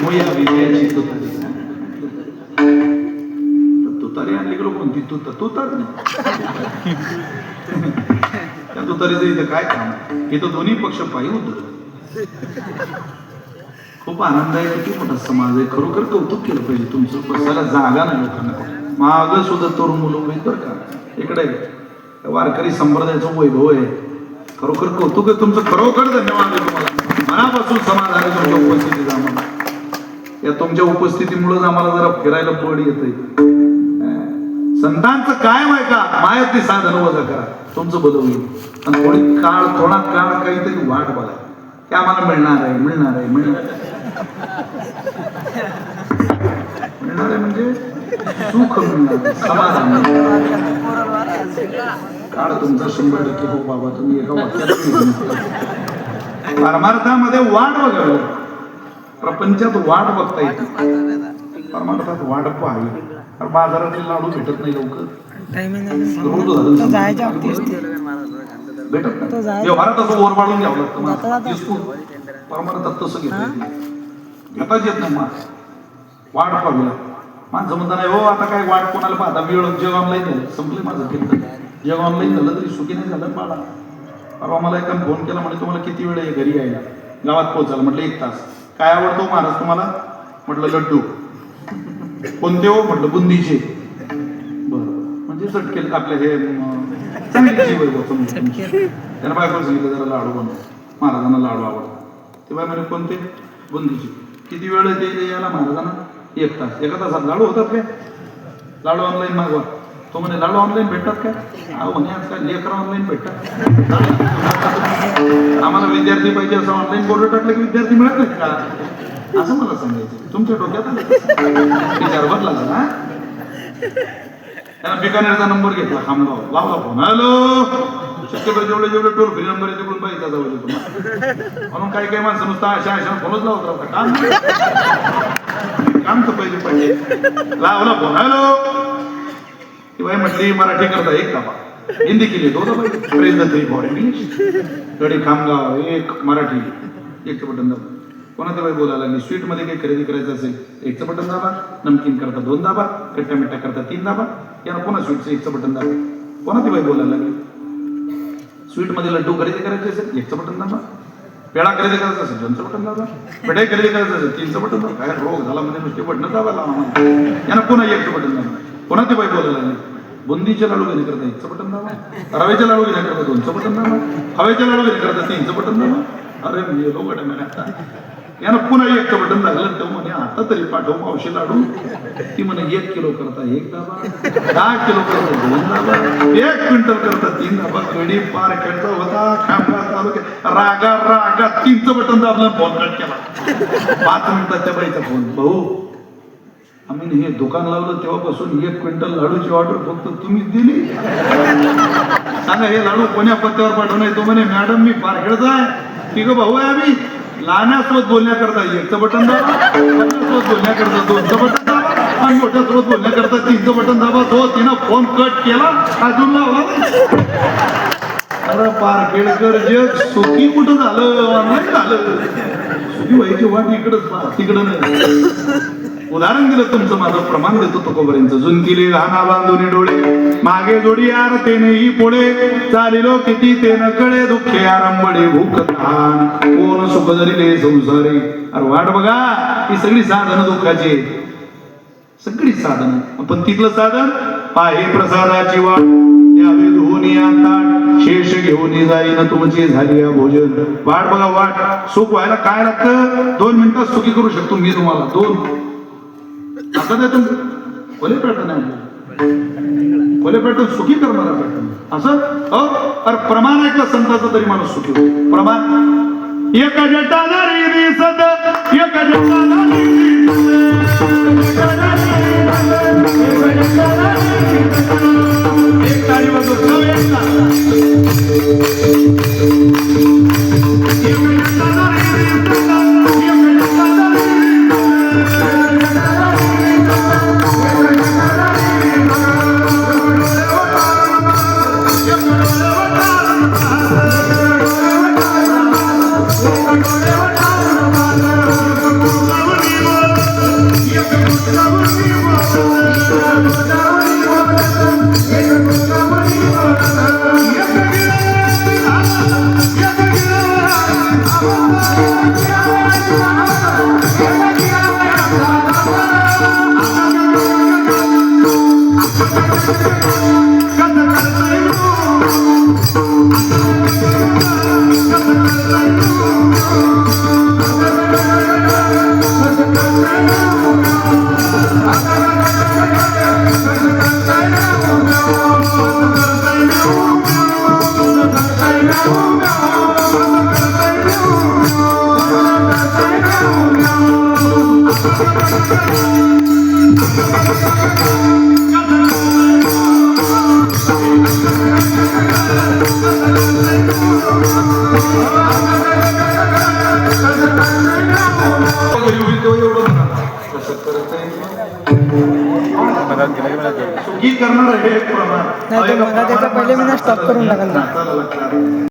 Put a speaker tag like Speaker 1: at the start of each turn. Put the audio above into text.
Speaker 1: मोया विजयाची तुतारी. तुतारी आणली गेलो कोणती तुतार नाही. त्या तुतारीचं इथं काय काम आहे? इथं दोन्ही पक्ष पायी उतरले. खूप आनंद आहे. किती मोठा समाज आहे. खरोखर कौतुक केलं पाहिजे तुमचं. बसायला जागा नाही लोकांना. मागं सुद्धा तरुण मुलं आहेत बरं का. इकडे वारकरी संप्रदायाचं वैभव आहे. खरोखर कौतुक आहे तुमचं. खरोखर धन्यवाद आहे तुम्हाला. मनापासून समाधान आहे तुमच्या उपस्थितीत. आम्हाला या तुमच्या उपस्थितीमुळेच आम्हाला जरा फिरायला पड येते. संतांचं कायम आहे का मायातली साधन वजा करा तुमचं भलं होईल. आणि थोडा काळ काहीतरी वाट बघा की आम्हाला मिळणार आहे म्हणजे सुख मिळणार, समाधान. काळ तुमचा 100% हो बाबा. तुम्ही एका वाक्यात परमार्थामध्ये वाट बघावी. प्रपंचात वाट बघता येते, परमार्थात वाट पाहावी. बाजारातले लाडू भेटत नाही लवकर. भेटत नाही. व्यवहारात असं ओर वाढून घ्यावं लागतं. परमार्थात तसं घेताच येत नाही. वाट पाहूया. माणसं म्हणता नाही हो आता काय वाट कोणाला पाहता. मी जग ऑनलाईन झालं, संपले माझं केलं. जग ऑनलाईन झालं तरी सुखी नाही झालं बाळा. परवा मला एका फोन केला म्हणजे तुम्हाला किती वेळ आहे घरी यायला, गावात पोहोचायला. म्हटलं 1 तास. काय आवडतो महाराज तुम्हाला? म्हटलं लड्डू. कोणते हो? म्हटलं बुंदीचे. बरं म्हणजे चटकेल आपल्या हे चांगली जीव त्यांना बायकोला सांगितलं जरा लाडू बनव. महाराजांना लाडू आवडतात. ते बाय म्हणे कोणते? बुंदीचे. किती वेळ ते यायला महाराजांना? 1 तास. 1 तासात लाडू होतात काय? लाडू ऑनलाईन मागवा. तो म्हणे लाडू ऑनलाईन भेटतात काय? अहो म्हणे आजकाल लेकर ऑनलाईन भेटतात. आम्हाला विद्यार्थी पाहिजे असं ऑनलाईन बोर्ड टाकलं की विद्यार्थी मिळत नाहीत का? असं मला सांगायचं. तुमच्या डोक्यात आलं विचार बदला ना. त्यांना बिकानेरचा नंबर घेतला. खामगाव लावला फोन. हॅलो. शक्यतो जेवढे टोल फ्री नंबर आहे तिकडून पाहिजे जाऊ तुम्हाला. म्हणून काही माणसं नुसतं अशा फोनच लावत राहता. काम तर पाहिजे. लावला फोन. हॅलो. ती बाई म्हटली मराठी करता 1 दाबा, हिंदी केली 2 दाबा, प्रेस द 3 फॉर इंग्लिश. गडी खामगाव 1 मराठी 1चं बटन दाबा. कोणाच्या बाई बोलायला लागली. स्वीटमध्ये काही खरेदी करायचं असेल 1चं बटन दाबा. नमकीन करता 2 दाबा. कट्टा मिठ्ठा करता 3 दाबा. याला पुन्हा स्वीटचं 1चं बटन दाबा. कोणाची बाई बोलायला लागली. स्वीटमध्ये लड्डू खरेदी करायचे असेल 1चं बटन दाबा. पेढा खरेदी करायचा असेल 2चं बटन दाबा. मिठाई खरेदी करायचं असेल 3चं बटन दाबा. काय रोग झाला म्हणजे नुसते बटन दाबायला यांना पुन्हा 1चं बटन दाबा. कोणाची बाई बोलायला लागली. बुंदीचे लाडू घेणे करता 1चं बटन दाबा. रव्याचे लाडू घेणे करता 2चं बटन दाबा. हवेचे लाडू घेणे करता 3चं बटन दाबा. अरे मी लोक आता यानं पुन्हा 1चं बटन दाबलं. तो म्हणे आता तरी पाठव मावशी लाडू. ती म्हणे 1 किलो करता 1 दाबा. 10 किलो करता 2 दाबा. 1 क्विंटल करता 3 दाबा. कडी पार खेळता होता. खामगाव तालुक्यात रागा 3चं बटन दाबलं. फोन कट केला. 5 मिनिटाच्या बाईचा फोन. भाऊ आम्ही हे दुकान लावलं तेव्हापासून 1 क्विंटल लाडूची ऑर्डर फक्त तुम्हीच दिली. सांगा हे लाडू कोण्या पत्त्यावर पाठवणार? तो म्हणे मॅडम मी पारखेडचा आहे. तिघ भाऊ आहे आम्ही. लहान्यासोबत बोलण्याकरता 1चं बटन दाबा. मोठ्यासोबत बोलण्याकरता 2चं बटन दाबा. आणि मोठ्यासोबत बोलण्याकरता 3चं बटन दाबा. तो तिनं फोन कट केला. अजून लावला. अरे पारखेडकर जग सुखी कुठं झालं? ऑनलाईन झालं. सुखी व्हायची वाट इकडंच तिकडं नाही. उदाहरण दिलं तुमचं माझं प्रमाण देतो तुकोबरेंचं. झुंकिले घाना बांधून डोळे मागे जोडी आरतेने ही पुढे चालिलो किती तेन कळे दुःखे आरंभडे भूक धान कोण सुख धरिले संसारे. अरे वाट बघा ही सगळी साधनं दुःखाची. सगळी साधनं. पण तिथलं साधन पाहे प्रसादाची वाट द्यावे धुनी आता शेष घेऊन जाईन तुमची झाली भोजन. वाट बघा वाट. सुख व्हायला काय लागतं? 2 मिनिटात सुखी करू शकतो मी तुम्हाला. 2 असं नाही. तुम्ही खोले पॅटर्न आहे. खोले पॅटर्न सुखी करणारा पॅटर्न असं. अरे प्रमाण ऐकलं संतांचं तरी माणूस सुखी होतो. प्रमाण एक जटाला दिसत एक जटाला एक तारी वाजव एक गीत करणार आहे
Speaker 2: नाही तर मला त्याचा पहिले मी स्टॉप करून टाकला.